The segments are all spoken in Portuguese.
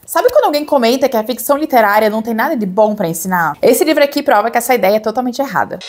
Sabe quando alguém comenta que a ficção literária não tem nada de bom pra ensinar? Esse livro aqui prova que essa ideia é totalmente errada.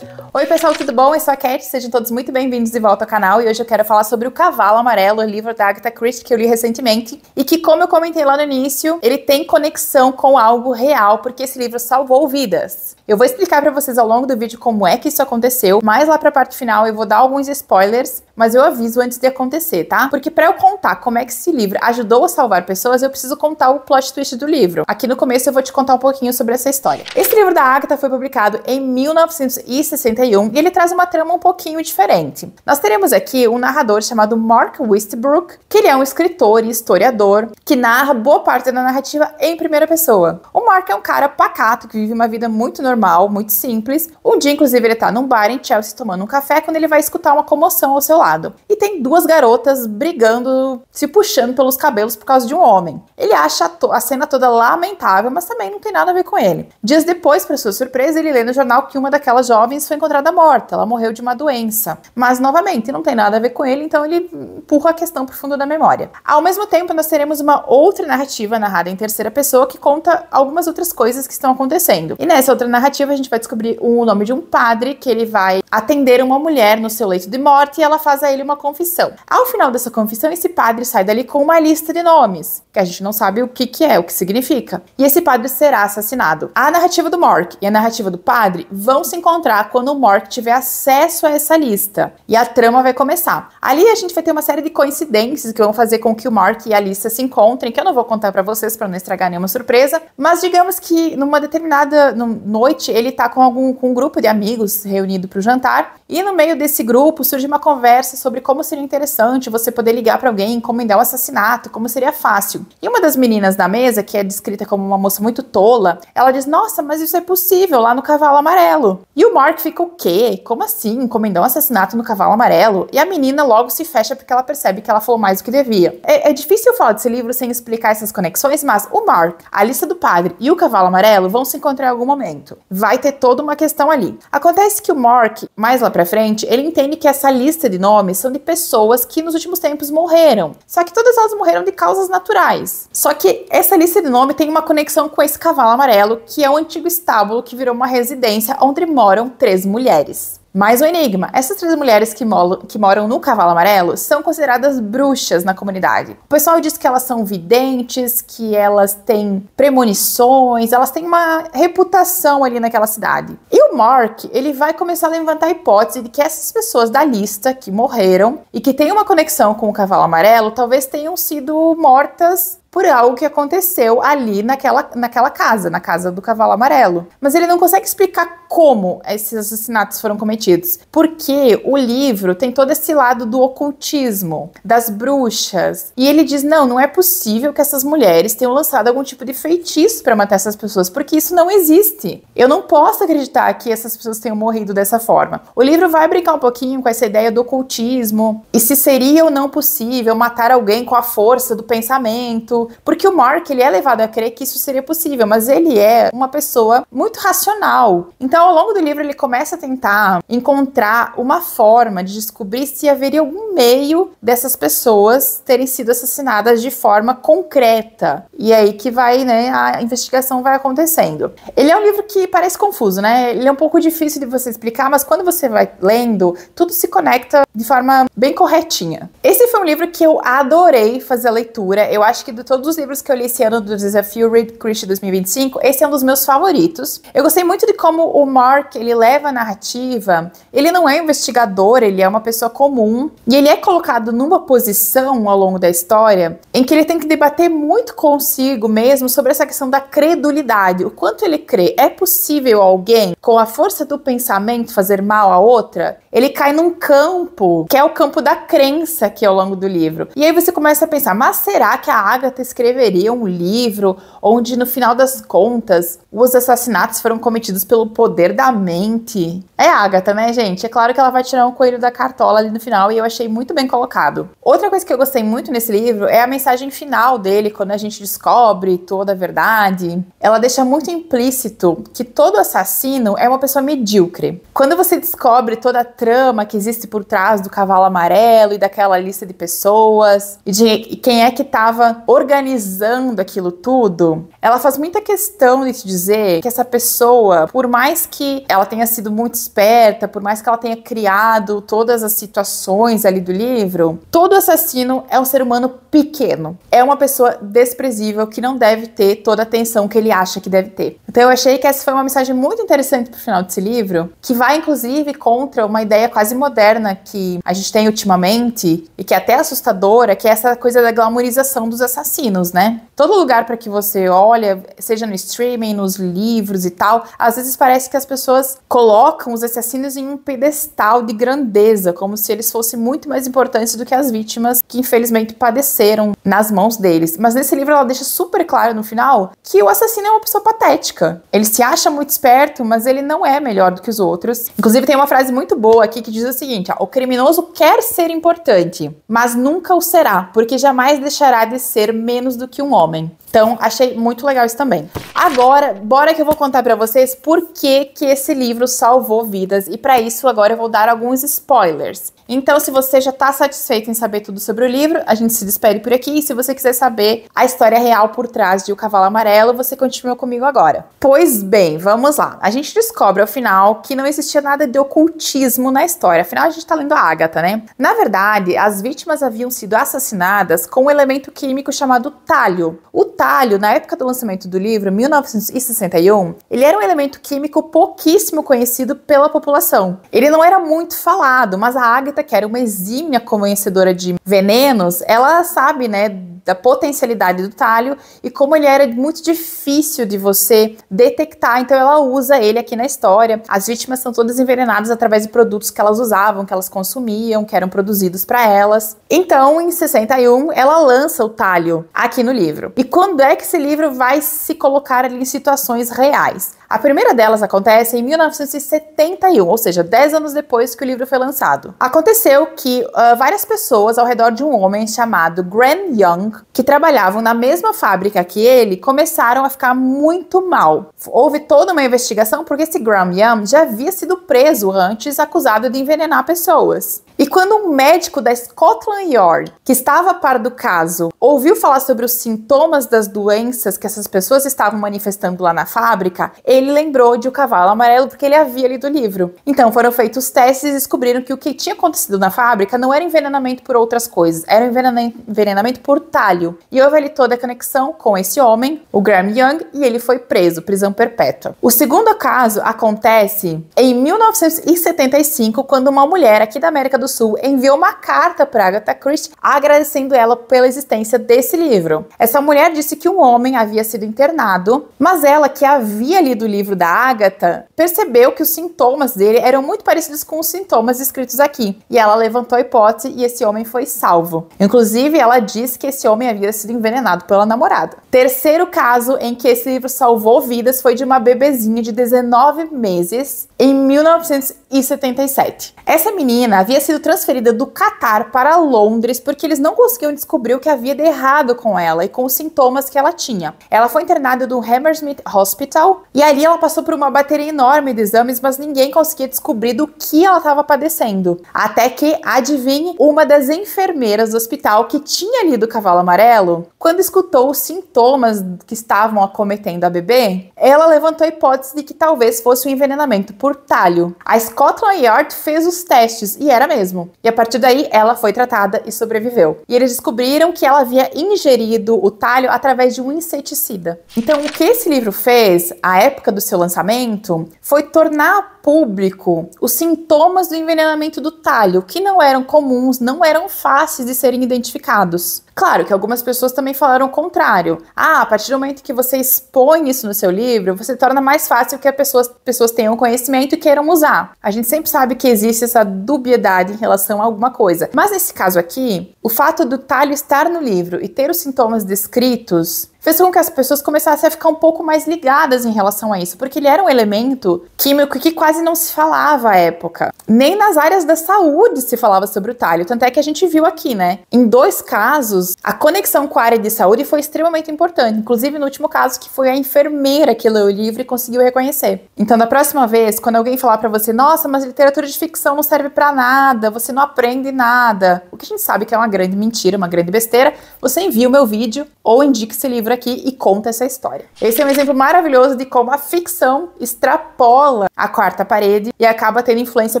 Oi pessoal, tudo bom? Eu sou a Cat, sejam todos muito bem-vindos de volta ao canal e hoje eu quero falar sobre O Cavalo Amarelo, o livro da Agatha Christie que eu li recentemente e que, como eu comentei lá no início, ele tem conexão com algo real porque esse livro salvou vidas. Eu vou explicar pra vocês ao longo do vídeo como é que isso aconteceu, mas lá pra parte final eu vou dar alguns spoilers, mas eu aviso antes de acontecer, tá? Porque pra eu contar como é que esse livro ajudou a salvar pessoas, eu preciso contar o plot twist do livro. Aqui no começo eu vou te contar um pouquinho sobre essa história. Esse livro da Agatha foi publicado em 1961 e ele traz uma trama um pouquinho diferente. Nós teremos aqui um narrador chamado Mark Westbrook, que ele é um escritor e historiador que narra boa parte da narrativa em primeira pessoa. O Mark é um cara pacato que vive uma vida muito normal, muito simples. Um dia, inclusive, ele tá num bar em Chelsea tomando um café quando ele vai escutar uma comoção ao seu lado. E tem duas garotas brigando, se puxando pelos cabelos por causa de um homem. Ele acha a cena toda lamentável, mas também não tem nada a ver com ele. Dias depois, para sua surpresa, ele lê no jornal que uma daquelas jovens foi encontrada morta. Ela morreu de uma doença. Mas, novamente, não tem nada a ver com ele, então ele empurra a questão pro fundo da memória. Ao mesmo tempo, nós teremos uma outra narrativa narrada em terceira pessoa que conta algumas outras coisas que estão acontecendo. E nessa outra narrativa, a gente vai descobrir o nome de um padre que ele vai atender uma mulher no seu leito de morte e ela faz a ele uma confissão. Ao final dessa confissão, esse padre sai dali com uma lista de nomes, que a gente não sabe o que é, o que significa. E esse padre será assassinado. A narrativa do Mark e a narrativa do padre vão se encontrar quando o Mark tiver acesso a essa lista. E a trama vai começar. Ali a gente vai ter uma série de coincidências que vão fazer com que o Mark e a lista se encontrem, que eu não vou contar pra vocês pra não estragar nenhuma surpresa, mas digamos que numa determinada noite ele tá com um grupo de amigos reunido pro jantar e no meio desse grupo surge uma conversa sobre como seria interessante você poder ligar pra alguém, encomendar o assassinato, como seria fácil. E uma das meninas da mesa, que é descrita como uma moça muito tola, ela diz, nossa, mas isso é possível lá no Cavalo Amarelo. E o Mark fica, o quê? Como assim? Encomendar um assassinato no Cavalo Amarelo? E a menina logo se fecha porque ela percebe que ela falou mais do que devia. É difícil falar desse livro sem explicar essas conexões, mas o Mark, a lista do padre e o Cavalo Amarelo vão se encontrar em algum momento. Vai ter toda uma questão ali. Acontece que o Mark, mais lá pra frente, ele entende que essa lista de nomes são de pessoas que nos últimos tempos morreram. Só que todas elas morreram de causas naturais. Só que essa lista de nome tem uma conexão com esse Cavalo Amarelo, que é o antigo estábulo que virou uma residência onde moram 3 mulheres. Mais um enigma. Essas 3 mulheres que moram no Cavalo Amarelo são consideradas bruxas na comunidade. O pessoal diz que elas são videntes, que elas têm premonições, elas têm uma reputação ali naquela cidade. E o Mark, ele vai começar a levantar a hipótese de que essas pessoas da lista que morreram e que têm uma conexão com o Cavalo Amarelo talvez tenham sido mortas por algo que aconteceu ali naquela casa, na casa do Cavalo Amarelo. Mas ele não consegue explicar como esses assassinatos foram cometidos. Porque o livro tem todo esse lado do ocultismo, das bruxas. E ele diz, não é possível que essas mulheres tenham lançado algum tipo de feitiço para matar essas pessoas, porque isso não existe. Eu não posso acreditar que essas pessoas tenham morrido dessa forma. O livro vai brincar um pouquinho com essa ideia do ocultismo, e se seria ou não possível matar alguém com a força do pensamento, porque o Mark, ele é levado a crer que isso seria possível, mas ele é uma pessoa muito racional. Então, ao longo do livro, ele começa a tentar encontrar uma forma de descobrir se haveria algum meio dessas pessoas terem sido assassinadas de forma concreta. E é aí que vai, a investigação vai acontecendo. Ele é um livro que parece confuso, Ele é um pouco difícil de você explicar, mas quando você vai lendo, tudo se conecta de forma bem corretinha. Esse foi um livro que eu adorei fazer a leitura. Eu acho que de todos os livros que eu li esse ano do Desafio Read Christie 2025, esse é um dos meus favoritos. Eu gostei muito de como o Mark, ele leva a narrativa, ele não é um investigador, ele é uma pessoa comum, e ele é colocado numa posição ao longo da história em que ele tem que debater muito consigo mesmo sobre essa questão da credulidade, o quanto ele crê. É possível alguém, com a força do pensamento, fazer mal a outra? Ele cai num campo, que é o campo da crença aqui ao longo do livro. E aí você começa a pensar, mas será que a Agatha Agatha escreveria um livro onde, no final das contas, os assassinatos foram cometidos pelo poder da mente? É a Agatha, né, gente? É claro que ela vai tirar um coelho da cartola ali no final e eu achei muito bem colocado. Outra coisa que eu gostei muito nesse livro é a mensagem final dele, quando a gente descobre toda a verdade. Ela deixa muito implícito que todo assassino é uma pessoa medíocre. Quando você descobre toda a trama que existe por trás do cavalo amarelo e daquela lista de pessoas e de quem é que estava organizando aquilo tudo, ela faz muita questão de te dizer que essa pessoa, por mais que ela tenha sido muito esperta, por mais que ela tenha criado todas as situações ali do livro, todo assassino é um ser humano pequeno. É uma pessoa desprezível que não deve ter toda a atenção que ele acha que deve ter. Então eu achei que essa foi uma mensagem muito interessante pro final desse livro, que vai inclusive contra uma ideia quase moderna que a gente tem ultimamente e que é até assustadora, que é essa coisa da glamorização dos assassinos, né? Todo lugar para que você olha, seja no streaming, nos livros e tal, às vezes parece que as pessoas colocam os assassinos em um pedestal de grandeza, como se eles fossem muito mais importantes do que as vítimas que infelizmente padeceram nas mãos deles. Mas nesse livro ela deixa super claro no final que o assassino é uma pessoa patética. Ele se acha muito esperto, mas ele não é melhor do que os outros. Inclusive tem uma frase muito boa aqui que diz o seguinte: ó, o criminoso quer ser importante, mas nunca o será, porque jamais deixará de ser menos do que um homem. Então, achei muito legal isso também. Agora, bora que eu vou contar pra vocês por que esse livro salvou vidas. E pra isso, agora eu vou dar alguns spoilers. Então, se você já tá satisfeito em saber tudo sobre o livro, a gente se despede por aqui. E se você quiser saber a história real por trás de O Cavalo Amarelo, você continua comigo agora. Pois bem, vamos lá. A gente descobre ao final que não existia nada de ocultismo na história. Afinal, a gente tá lendo a Agatha, né? Na verdade, as vítimas haviam sido assassinadas com um elemento químico chamado talho. O talho, na época do lançamento do livro, 1961, ele era um elemento químico pouquíssimo conhecido pela população. Ele não era muito falado, mas a Agatha, que era uma exímia conhecedora de venenos, ela sabe, né, da potencialidade do talho e como ele era muito difícil de você detectar, então ela usa ele aqui na história. As vítimas são todas envenenadas através de produtos que elas usavam, que elas consumiam, que eram produzidos para elas. Então, em 61, ela lança o talho aqui no livro. E quando é que esse livro vai se colocar ali em situações reais? A primeira delas acontece em 1971, ou seja, 10 anos depois que o livro foi lançado. Aconteceu que várias pessoas ao redor de um homem chamado Graham Young, que trabalhavam na mesma fábrica que ele, começaram a ficar muito mal. Houve toda uma investigação porque esse Graham Young já havia sido preso antes, acusado de envenenar pessoas. E quando um médico da Scotland Yard, que estava a par do caso, ouviu falar sobre os sintomas das doenças que essas pessoas estavam manifestando lá na fábrica, ele lembrou de O Cavalo Amarelo porque ele havia lido o livro. Então foram feitos testes e descobriram que o que tinha acontecido na fábrica não era envenenamento por outras coisas, era envenenamento por talho. E houve ali toda a conexão com esse homem, o Graham Young, e ele foi preso, prisão perpétua. O segundo caso acontece em 1975, quando uma mulher aqui da América do Sul enviou uma carta para Agatha Christie agradecendo ela pela existência desse livro. Essa mulher disse que um homem havia sido internado, mas ela, que havia lido o livro da Agatha, percebeu que os sintomas dele eram muito parecidos com os sintomas descritos aqui. E ela levantou a hipótese e esse homem foi salvo. Inclusive, ela disse que esse homem havia sido envenenado pela namorada. Terceiro caso em que esse livro salvou vidas foi de uma bebezinha de 19 meses em 1977. Essa menina havia sido transferida do Catar para Londres porque eles não conseguiam descobrir o que havia de errado com ela e com os sintomas que ela tinha. Ela foi internada no Hammersmith Hospital e ali ela passou por uma bateria enorme de exames, mas ninguém conseguia descobrir do que ela estava padecendo. Até que, adivinhe, uma das enfermeiras do hospital que tinha lido O Cavalo Amarelo, quando escutou os sintomas que estavam acometendo a bebê, ela levantou a hipótese de que talvez fosse um envenenamento por talho. A Scotland Yard fez os testes e era mesmo. E a partir daí ela foi tratada e sobreviveu. E eles descobriram que ela havia ingerido o talho através de um inseticida. Então o que esse livro fez, à época do seu lançamento, foi tornar público os sintomas do envenenamento do talho, que não eram comuns, não eram fáceis de serem identificados. Claro que algumas pessoas também falaram o contrário. A partir do momento que você expõe isso no seu livro, você torna mais fácil que as pessoas tenham conhecimento e queiram usar. A gente sempre sabe que existe essa dubiedade em relação a alguma coisa. Mas nesse caso aqui, o fato do talho estar no livro e ter os sintomas descritos fez com que as pessoas começassem a ficar um pouco mais ligadas em relação a isso, porque ele era um elemento químico que quase não se falava à época. Nem nas áreas da saúde se falava sobre o talho, tanto é que a gente viu aqui, né? Em 2 casos, a conexão com a área de saúde foi extremamente importante, inclusive no último caso, que foi a enfermeira que leu o livro e conseguiu reconhecer. Então, da próxima vez, quando alguém falar pra você, nossa, mas literatura de ficção não serve pra nada, você não aprende nada, o que a gente sabe que é uma grande mentira, uma grande besteira, você envia o meu vídeo ou indica esse livro aqui e conta essa história. Esse é um exemplo maravilhoso de como a ficção extrapola a 4ª parede e acaba tendo influência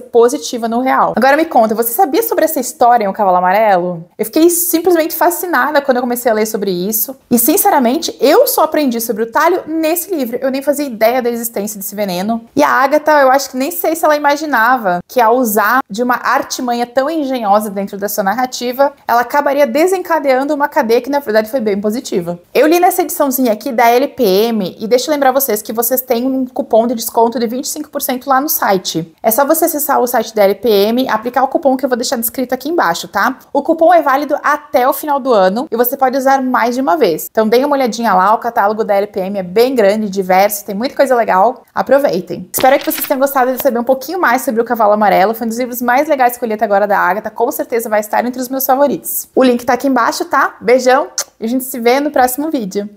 positiva no real. Agora me conta, você sabia sobre essa história em O Cavalo Amarelo? Eu fiquei simplesmente fascinada quando eu comecei a ler sobre isso. E sinceramente, eu só aprendi sobre o talho nesse livro. Eu nem fazia ideia da existência desse veneno. E a Agatha, eu acho que nem sei se ela imaginava que ao usar de uma artimanha tão engenhosa dentro da sua narrativa, ela acabaria desencadeando uma cadeia que na verdade foi bem positiva. Eu li nessa ediçãozinha aqui da LPM e deixa eu lembrar vocês que vocês têm um cupom de desconto de 25% lá no site. É só você acessar o site da LPM, aplicar o cupom que eu vou deixar descrito aqui embaixo, tá? O cupom é válido até o final do ano e você pode usar mais de uma vez. Então dê uma olhadinha lá, o catálogo da LPM é bem grande, diverso, tem muita coisa legal. Aproveitem. Espero que vocês tenham gostado de saber um pouquinho mais sobre O Cavalo Amarelo. Foi um dos livros mais legais que eu li até agora da Agatha, com certeza vai estar entre os meus favoritos. O link tá aqui embaixo, tá? Beijão e a gente se vê no próximo vídeo.